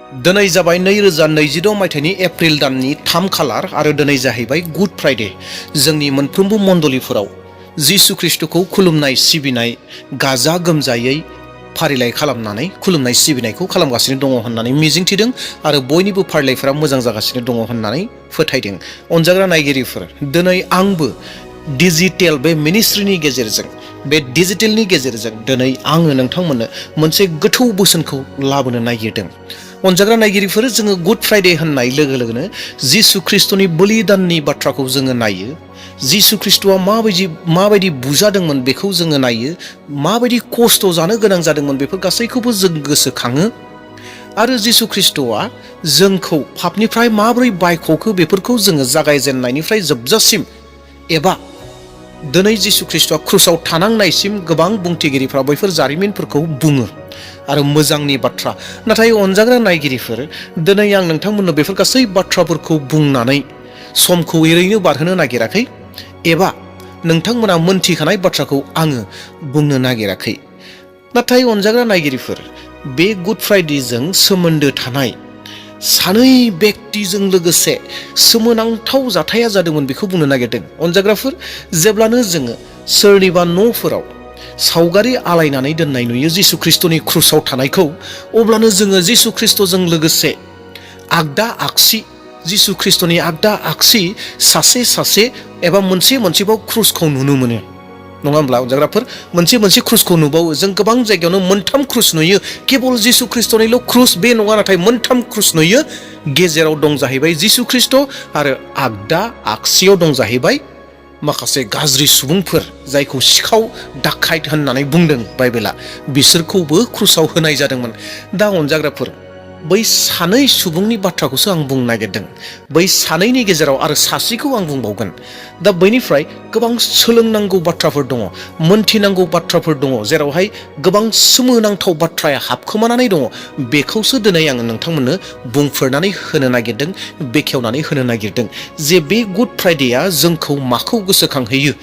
दिनै जाबाय 2026 मायथाइनि एप्रिल दाननि 3 खालार आरो दिनै जाहैबाय गुड फ्राइडे। जोंनि मोनफ्रोमबो मण्डलीफोराव जिसु ख्रिस्टखौ खुलुमनाय सिबिनाय गाजा गोमजायै फारिलाइ खालामनानै खुलुमनाय सिबिनायखौ खालामगासिनो दङ होननानै मिजिंथिदों आरो बयनिबो फारिलाइफोरा मोजां जागासिनो दङ होननानै फोथायदों। अनजाग्रा नायगिरिफोर, दिनै आंबो डिजिटेल बे मिनिस्ट्रिनि गेजेरजों बे डिजिटेलनि गेजेरजों दिनै आङो नोंथांमोननो मोनसे गोथौ बोसोनखौ लाबोनो नागिरदों। अनजाग्रा नायगिरिफोर, जोङो गुड फ्राइडे होननाय लोगो लोगोनो जिसु ख्रिस्टनि बलिदाननि बाथ्राखौ जोङो नायो। जिसु ख्रिस्टआ माबायदि बुजादोंमोन बेखौ जोङो नायो, माबायदि खस्थ' जानो गोनां जादोंमोन बेफोर गासैखौबो जों गोसोखाङो आरो जिसु ख्रिस्टआ जोंखौ पापनिफ्राय माबोरै बायख'खो बेफोरखौ जोङो जागायजेननायनिफ्राय जोबजासिम एबा दिनै जिसु ख्रिस्टआ क्रुसाव थानांनायसिम गोबां बुंथिगिरिफ्रा बैफोर जारिमिनफोरखौ बुङो आरो मोजांनि बाथ्रा। नाथाय अनजाग्रा नायगिरिफोर, दिनै आं नोंथांमोननो बेफोर गासै बाथ्राफोरखौ बुंनानै समखौ ओरैनो बारहोनो नागिराखै एबा नोंथांमोना मोनथिखानाय बाथ्राखौ आङो बुंनो नागिराखै। नाथाय अनजाग्रा नायगिरिफोर, बे गुड फ्राइडेजों सोमोन्दो थानाय सानै व्यक्तिजों लोगोसे सोमोनांथाव जाथाया जादोंमोन बेखौ बुंनो नागिरदों। अनजाग्राफोर, जेब्लानो जोङो सोरनिबा न'फोराव सावगारि आलायनानै दोननाय नुयो जिसु ख्रिस्टनि क्रुसाव थानायखौ, अब्लानो जोङो जिसु ख्रिस्टजों लोगोसे आगदा आगसि जिसु ख्रिस्टनि आगदा आगसि सासे एबा मोनसेबाव क्रुसखौ नुनो मोनो, नङा होमब्ला अनजाग्राफोर? मोनसे क्रुसखौ नुबावो। जों गोबां जायगायावनो मोनथाम क्रुस नुयो। केबल जिसु ख्रिस्टनिल' क्रुस बे नङा, नाथाय मोनथाम क्रुस नुयो। गेजेराव दं जाहैबाय जिसु ख्रिस्ट आरो आगदा आगसियाव दं जाहैबाय माखासे गाज्रि सुबुंफोर, जायखौ सिखाव डाकाइट होननानै बुंदों बाइबेला, बिसोरखौबो क्रुसाव होनाय जादोंमोन। दा अनजाग्राफोर, बै सानै सुबुंनि बाथ्राखौसो आं बुंनो नागिरदों। बै सानैनि गेजेराव आरो सासेखौ आं बुंबावगोन। दा बैनिफ्राय गोबां सोलोंनांगौ बाथ्राफोर दङ, मोनथिनांगौ बाथ्राफोर दङ, जेरावहाय गोबां सोमोनांथाव बाथ्राया हाबखोमानानै दङ। बेखौसो दिनै आङो नोंथांमोननो बुंफोरनानै होनो नागिरदों, बेखेवनानै होनो नागिरदों जे बे गुड फ्राइडेआ जोंखौ माखौ गोसोखांहोयो,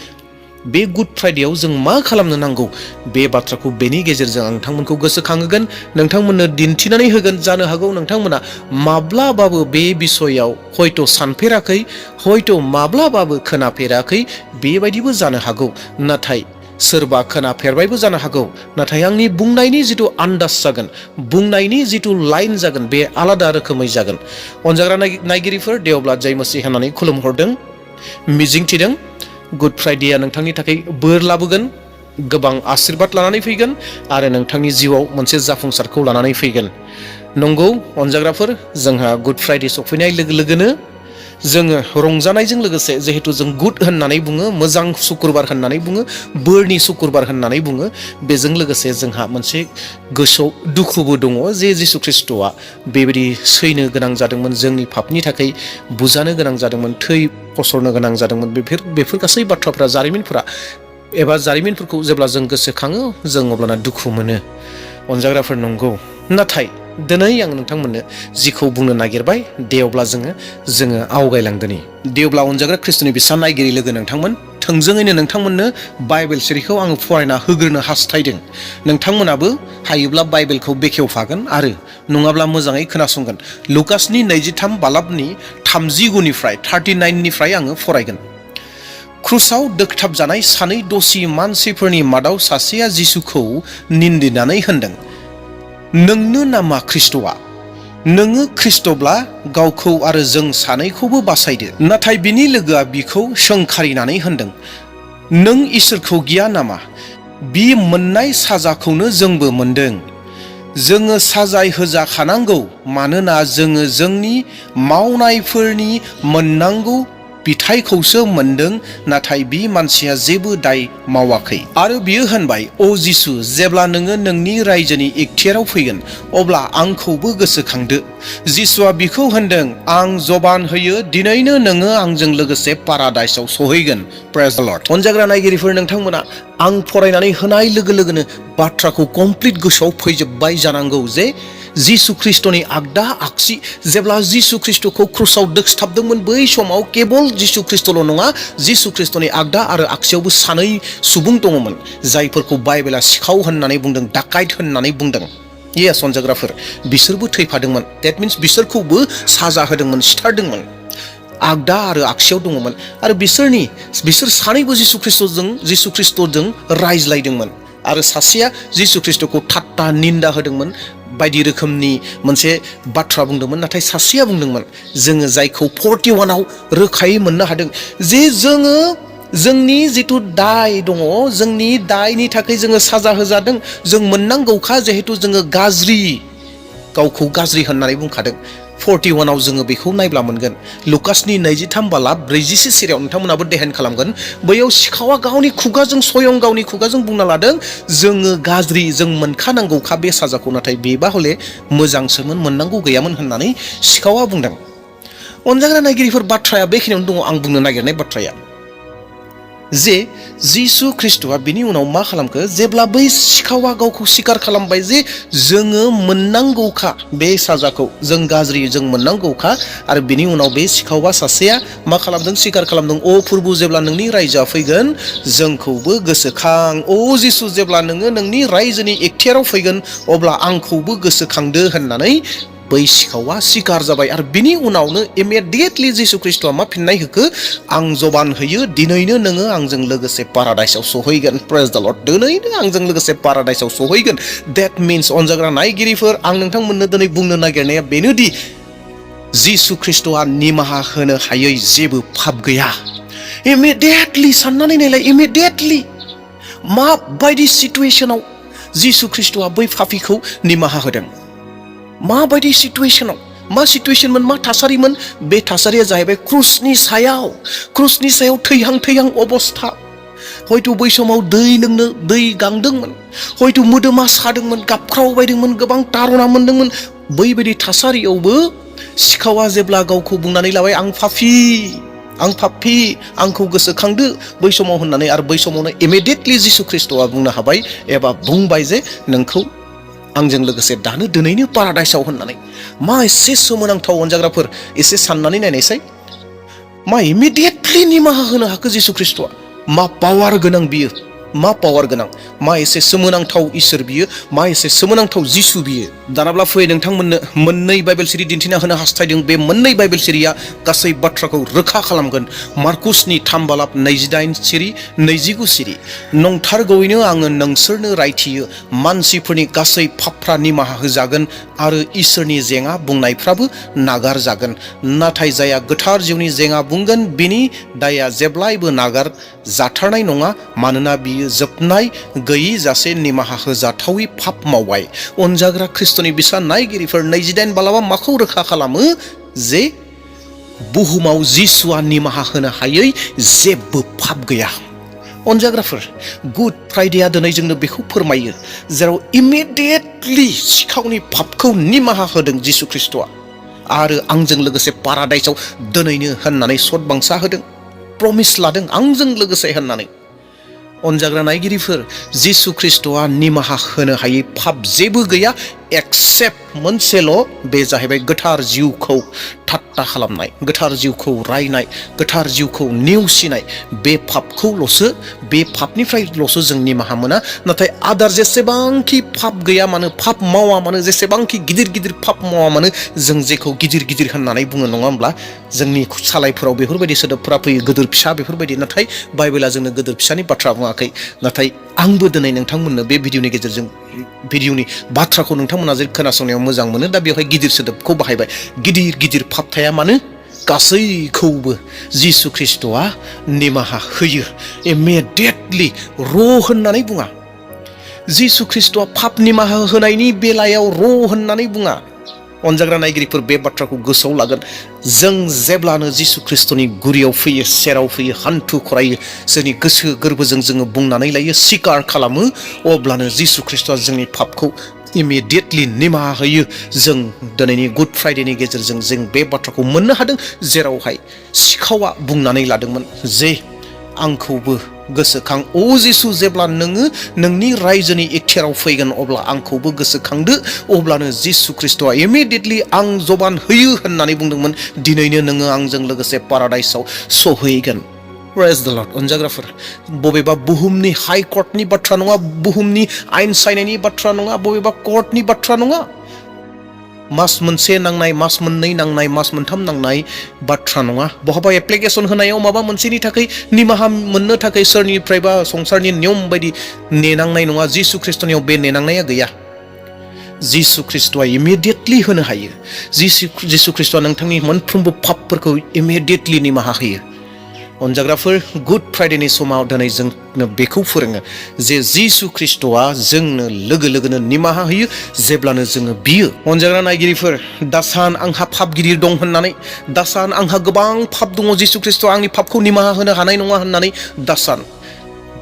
बे गुड फ्राइडेआव जों मा खालामनो नांगौ, बे बाथ्राखौ बेनि गेजेरजों आं नोंथांमोनखौ गोसोखांहोगोन, नोंथांमोननो दिन्थिनानै होगोन। जानो हागौ नोंथांमोना माब्लाबाबो बे बिसयाव हयथ' सानफेराखै, हयथ' माब्लाबाबो खोनाफेराखै, बेबायदिबो जानो हागौ। नाथाय सोरबा खोनाफेरबायबो जानो हागौ, नाथाय आंनि बुंनायनि जिथु आन्दाज जागोन, बुंनायनि जिथु लाइन जागोन, बे आलादा रोखोमै जागोन। अनजाग्रा नायगिरिफोर, दे अब्ला जय मसीह होननानै खुलुमहरदों, मिजिंथिदों गुड फ्राइडेआ नोंथांनि थाखाय बोर लाबोगोन, गोबां आशीर्बाद लानानै फैगोन आरो नोंथांनि जिउआव मोनसे जाफुंसारखौ लानानै फैगोन। नंगौ अनजाग्राफोर, जोंहा गुड फ्राइडे सफैनाय लोगो लोगोनो जोङो रंजानायजों लोगोसे, जिहेतु जों गुड होननानै बुङो, मोजां सुक्रुबार होननानै बुङो, बोरनि सुक्रुबार होननानै बुङो, बेजों लोगोसे जोंहा मोनसे गोसोआव दुखुबो दङ जे जिसु ख्रिस्टआ बेबायदि सैनो गोनां जादोंमोन, जोंनि पापनि थाखाय बुजानो गोनां जादोंमोन, थै फसरनो गोनां जादोंमोन। बेफोर गासै बाथ्राफोरा, जारिमिनफोरखौ जेब्ला जों गोसोखाङो, जों अब्लाना दुखु मोनो। अनजाग्राफोर, नंगौ। नाथाय दिनै आं नोंथांमोननो जिखौ बुंनो नागिरबाय, दे अब्ला जोङो आवगायलांदोनि। दे अब्ला अनजाग्रा ख्रिस्टनि बिसा नायगिरि लोगो नोंथांमोन, थोंजोङैनो नोंथांमोननो बाइबेल सिरिखौ आङो फरायना होग्रोनो हास्थायदों। नोंथांमोनाबो हायोब्ला बाइबेलखौ बेखेवफागोन आरो नङाब्ला मोजाङै खोनासंगोन। लुकासनि 23 बालाबनि 39निफ्राय आङो फरायगोन। क्रुसाव दोगथाबजानाय सानै दसि मानसिफोरनि मादाव सासेया जिसुखौ निन्दिनानै होनदों, नोंनो नामा ख्रिस्ट'आ? नोङो ख्रिस्ट'ब्ला गावखौ आरो जों सानैखौबो बासायदो। नाथाय बिनि लोगोआ बिखौ सोंखारिनानै होनदों, नों इसोरखौ गिया नामा? बि मोननाय साजाखौनो जोंबो मोनदों। जोङो साजाय होजाखानांगौ, मानोना जोङो जोंनि मावनायफोरनि मोननांगौ बिथाइखौसो मोनदों, नाथाय बि मानसिया जेबो दाय मावाखै। आरो बियो होनबाय, अ जिसु, जेब्ला नोङो नोंनि रायजोनि इखथियाराव फैगोन, अब्ला आंखौबो गोसोखांदो। जिसुआ बिखौ होनदों, आं जबान होयो, दिनैनो नोङो आंजों लोगोसे पाराडाइसआव सहैगोन। प्रेज द लर्ड। अनजाग्रा नायगिरिफोर, नोंथांमोना आं फरायनानै होनाय लोगो लोगोनो बाथ्राखौ कमप्लिट गोसोआव फैजोबबाय जानांगौ जे जिसु ख्रिस्टनि आगदा आगसि, जेब्ला जिसु ख्रिस्टखौ क्रुसाव दोगथाबदोंमोन, बै समाव केबल जिसु ख्रिस्टल' नङा, जिसु ख्रिस्टनि आगदा आरो आगसियावबो सानै सुबुं दङमोन, जायफोरखौ बाइबेला सिखाव होननानै बुंदों, डाकाइट होननानै बुंदों। येस अनजाग्राफोर, बिसोरबो थैफादोंमोन। डेट मिन्स बिसोरखौबो साजा होदोंमोन, सिथारदोंमोन। आगदा आरो आगसियाव दङमोन आरो बिसोर सानैबो जिसु ख्रिस्ट'जों रायज्लायदोंमोन आरो सासेया जिसु ख्रिस्ट'खौ ठाट्टा निन्दा होदोंमोन, बायदि रोखोमनि मोनसे बाथ्रा बुंदोंमोन। नाथाय सासेया बुंदोंमोन, जोङो जायखौ 41आव रोखायै मोननो हादों जे जोंनि जिथु दाय दङ, जोंनि दायनि थाखाय जोङो साजा होजादों, जों मोननांगौखा, जिहेतु जोङो गावखौ गाज्रि होननानै बुंखादों। 41आव जोङो बेखौ नायब्ला मोनगोन। लुकासनि 23:44 सिरियाव नोंथांमोनाबो देहान खालामगोन। बैयाव सिखावा गावनि खुगाजों बुंना लादों, जोङो गाज्रि, जों मोनखानांगौखा बे साजाखौ, नाथाय बेबा हले मोजांसोमोन, मोननांगौ गैयामोन होननानै सिखावा बुंदों। अनजाग्रा नायगिरिफोर, बाथ्राया बेखिनियावनो दङ। आं बुंनो नागिरनाय बाथ्राया जे जिसु ख्रिस्ट'आ बिनि उनाव मा खालामखो, जेब्ला बै सिखावा गावखौ स्वीकार खालामबाय जे जोङो मोननांगौखा बे साजाखौ, जों गाज्रि, जों मोननांगौखा, आरो बिनि उनाव बे सिखावा सासेया मा खालामदों, स्वीकार खालामदों, अ प्रभु, जेब्ला नोंनि रायजोआ फैगोन जोंखौबो गोसोखां। अ जिसु, जेब्ला नोङो नोंनि रायजोनि एखथियाराव फैगोन अब्ला आंखौबो गोसोखांदो होननानै बै सिखावा स्वीकार जाबाय। आरो बिनि उनावनो इमिडियेटलि जिसु ख्रिस्ट'आ मा फिननाय होखो, आं जबान होयो, दिनैनो नोङो आंजों लोगोसे पाराडाइसआव सहैगोन। प्रेज द लर्ड, दिनैनो आंजों लोगोसे पाराडाइसआव सहैगोन। डेट मिन्स अनजाग्रा नायगिरिफोर, आं नोंथांमोननो दिनै बुंनो नागिरनाया बेनोदि जिसु ख्रिस्ट'आ निमाहा होनो हायै जेबो पाप गैया। इमिडियेटलि साननानै नायलाय, इमिडियेटलि माबायदि सिटुएसनाव जिसु ख्रिस्ट'आ बै पापिखौ निमाहा होदों, माबायदि सिटुएसनाव, मा सिटुएसनमोन, मा थासारिमोन। बे थासारिया जाहैबाय क्रुसनि सायाव थैहां अबस्था। हयथ' बै समाव दै गांदोंमोन, हयथ' मोदोमा सादोंमोन, गाबख्रावबायदोंमोन, गोबां तारना मोनदोंमोन। बैबायदि थासारियावबो सिखावा जेब्ला गावखौ बुंनानै लाबाय, आं पापि, आंखौ गोसोखांदो बै समाव होननानै, आरो बै समावनो इमिडियेटलि जिसु ख्रिस्ट'आ बुंनो हाबाय एबा बुंबाय जे नोंखौ आंजों लोगोसे दिनैनो पाराडाइसआव होननानै। मा एसे सोमोनांथाव अनजाग्राफोर, एसे साननानै नायनायसाय, मा इमिडियेटलि निमाहा होनो हाखो जिसु ख्रिस्ट'आ। मा पावार गोनां बियो, मा पावार गोनां, मा एसे सोमोनांथाव इसोर बियो, मा एसे सोमोनांथाव जिसु बियो। दानाब्ला फै नोंथांमोननो मोननै बाइबेल सिरि दिन्थिना होनो हास्थायदों। बे मोननै बाइबेल सिरिया गासै बाथ्राखौ रोखा खालामगोन। मार्कुसनि 3:28-29 सिरि, नंथारगौयैनो आङो नोंसोरनो रायथियो, मानसिफोरनि गासै पापफ्रा निमाहा होजागोन आरो इसोरनि जेङा बुंनायफ्राबो नागारजागोन। नाथाय जाया गोथार जिउनि जेङा बुंगोन, बिनि दाया जेब्लायबो नागार जाथारनाय नङा, मानोना बियो जोबनाय गैयि जासे निमाहा होजाथावै पाप मावबाय। अनजाग्रा ख्रिस्ट'नि बिसा नायगिरिफोर, 28 बालाबा माखौ रोखा खालामो, जे बुहुमाव जिसुआ निमाहा होनो हायै जेबो पाप गैया। अनजाग्राफोर, गुड फ्राइडेआ दिनै जोंनो बेखौ फोरमायो, जेराव इमिडियेटलि सिखावनि पापखौ निमाहा होदों जिसु ख्रिस्ट'आ, आरो आंजों लोगोसे पाराडाइसआव दिनैनो होननानै सदबांसा होदों, प्रमिस लादों आंजों लोगोसे होननानै। अनजाग्रा नायगिरिफोर, जिसु ख्रिस्ट'आ निमाहा होनो हायै पाप जेबो गैया, एक्सेप्ट मोनसेल', बे जाहैबाय गोथार जिउखौ ठाट्टा खालामनाय, गोथार जिउखौ रायनाय, गोथार जिउखौ नेवसिनाय। बे पापनिफ्रायल'सो जों निमाहा मोना। नाथाय आदार जेसेबांखि पाप गैया मानो, पाप मावा मानो, जेसेबांखि गिदिर पाप मावा मानो, जों जेखौ गिदिर होननानै बुङो, नङा होमब्ला? जोंनि सालायफोराव बेफोरबायदि सोदोबफोरा फैयो, गिदिर फिसा बेफोरबायदि। नाथाय बाइबेला जोंनो गिदिर फिसानि बाथ्रा बुङाखै। नाथाय आंबो दिनै नोंथांमोननो बे भिडिअनि गेजेरजों, भिडिअनि बाथ्राखौ नोंथांमोना जे खोनासंनायाव मोजां मोनो, दा बेवहाय गिदिर सोदोबखौ बाहायबाय। गिदिर पाप थाया मानो, गासैखौबो जिसु ख्रिस्ट'आ निमाहा होयो। इमिडियेटलि होननानै बुङा। जिसु ख्रिस्ट'आ पाप निमाहा होनायनि बेलायाव होननानै बुङा। अनजाग्रा नायगिरिफोर, बे बाथ्राखौ गोसोआव लागोन। जों जेब्लानो जिसु ख्रिस्ट'नि गुरियाव फैयो, सेराव फैयो, हान्थु खरायो, जोंनि गोसो गोरबोजों जोङो बुंनानै लायो, स्वीकार खालामो, अब्लानो जिसु ख्रिस्ट'आ जोंनि पापखौ इमिडियेटलि निमाहा होयो। जों दिनैनि गुड फ्राइडेनि गेजेरजों जों बे बाथ्राखौ मोननो हादों, जेरावहाय सिखावा बुंनानै लादोंमोन जे आंखौबो गोसोखां, अ जिसु, जेब्ला नोङो नोंनि रायजोनि एखथियाराव फैगोन अब्ला आंखौबो गोसोखांदो। अब्लानो जिसु ख्रिस्ट'आ इमिडियेटलि आं जबान होयो होननानै बुंदोंमोन, दिनैनो नोङो आंजों लोगोसे पाराडाइसआव सहैगोन। प्रेज द लर्ड अनजाग्राफोर बबेबा बुहुमनि हाई कर्टनि बाथ्रा नङा बुहुमनि आयेन सायनायनि बाथ्रा नङा बबेबा कर्टनि बाथ्रा नङा मास मोनसे नांनाय मास मोननै नांनाय मास मोनथाम नांनाय बाथ्रा नङा बहाबा एप्लिकेसन होनायाव माबा मोनसेनि थाखाय निमाहा मोननो थाखाय सोरनिफ्रायबा संसारनि नियम बायदि नेनांनाय नङा जिसु ख्रिस्टनियाव बे नेनांनाया गैया जिसु ख्रिस्टआ इमिडिएटलि होनो हायो जिसु ख्रिस्टआ नोंथांनि मोनफ्रोमबो पापफोरखौ इमिडिएटलि निमाहा होयो अनजाग्राफोर गुड फ्राइडेनि समाव दिनै जोंनो बेखौ फोरोङो जे जिसु ख्रिस्टआ जोंनो लोगो लोगोनो निमाहा होयो जेब्लानो जोङो बियो अनजाग्रा नायगिरिफोर दासान आंहा पाप गिदिर दं होननानै दासान आंहा गोबां पाप दङ जिसु ख्रिस्टआ आंनि पापखौ निमाहा होनो हानाय नङा होननानै दासान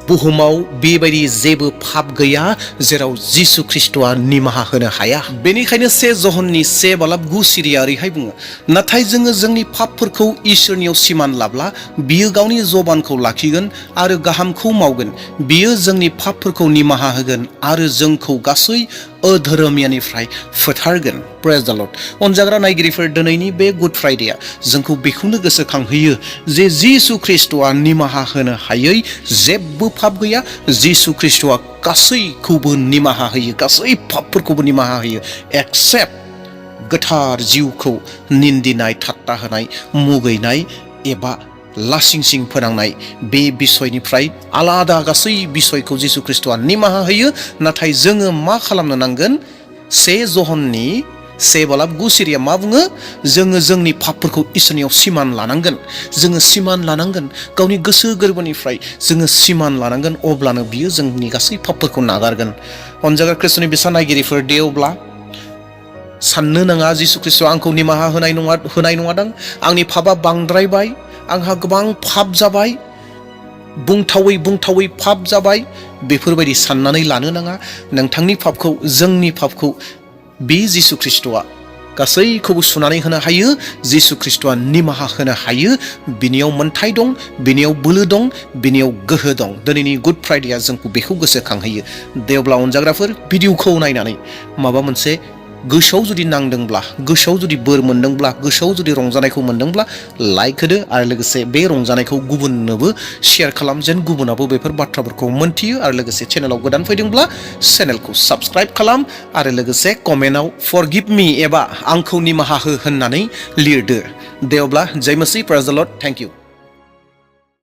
बुहुमाव बेबायदि जेबो पाप गैया जेराव जिसु ख्रिस्टआ निमाहा होनो हाया बेनिखायनो 1 जहननि 1:9 सिरिया ओरैहाय बुङो नाथाय जोङो जोंनि पापफोरखौ इसोरनियाव सिमान लाब्ला बियो गावनि जबानखौ लाखिगोन आरो गाहामखौ मावगोन बियो जोंनि पापफोरखौ निमाहा होगोन आरो जोंखौ गासै अधोरोमियानिफ्राय फोथारगोन प्रेज द लर्ड अनजाग्रा नायगिरिफोर दिनैनि बे गुड फ्राइडेआ जोंखौ बेखौनो गोसोखांहोयो जे जिसु ख्रिस्टआ निमाहा होनो हायै जेबो पाप गैया जिसु ख्रिस्टआ गासैखौबो निमाहा होयो गासै पापफोरखौबो निमाहा होयो एक्सेप्ट गोथार जिउखौ निन्दिनाय ठाट्टा होनाय मुगैनाय एबा लासिंसिं फोनांनाय बे बिसयनिफ्राय आलादा गासै बिसयखौ जिसु ख्रिस्टआ निमाहा होयो नाथाय जोङो मा खालामनो नांगोन 1 जहननि 1:9 सिरिया मा बुङो जोङो जोंनि पापफोरखौ इसोरनियाव सिमान लानांगोन जोङो सिमान लानांगोन गावनि गोसो गोरबोनिफ्राय जोङो सिमान लानांगोन अब्लानो बियो जोंनि गासै पापफोरखौ नागारगोन अनजाग्रा ख्रिस्टनि बिसा नायगिरिफोर दे अब्ला साननो नाङा जिसु ख्रिस्टआ आंखौ निमाहा होनाय नङादां आंनि पापआ बांद्रायबाय आंहा गोबां पाप जाबाय बुंथावै पाप जाबाय बेफोरबायदि साननानै लानो नाङा नोंथांनि पापखौ जोंनि पापखौ बे जिसु ख्रिस्टआ गासैखौबो सुनानै होनो हायो जिसु ख्रिस्टआ निमाहा होनो हायो बिनियाव मोन्थाय दं बिनियाव बोलो दं बिनियाव गोहो दं दिनैनि गुड फ्राइडेआ जोंखौ बेखौ गोसोखांहोयो दे अब्ला अनजाग्राफोर भिडिअखौ नायनानै माबा मोनसे गोसोआव जुदि नांदोंब्ला गोसोआव जुदि बोर मोनदोंब्ला गोसोआव जुदि रंजानायखौ मोनदोंब्ला लाइक होदो आरो लोगोसे बे रंजानायखौ गुबुननोबो शेयार खालाम जेन गुबुनाबो बेफोर बाथ्राफोरखौ मोनथियो आरो लोगोसे चेनेलाव गोदान फैदोंब्ला चेनेलखौ साबस्क्राइब खालाम आरो लोगोसे कमेन्टआव फरगिभ मी एबा आंखौ निमाहा हो होननानै लिरदो दे अब्ला जय मसीह प्रेज द लर्ड थैंक यू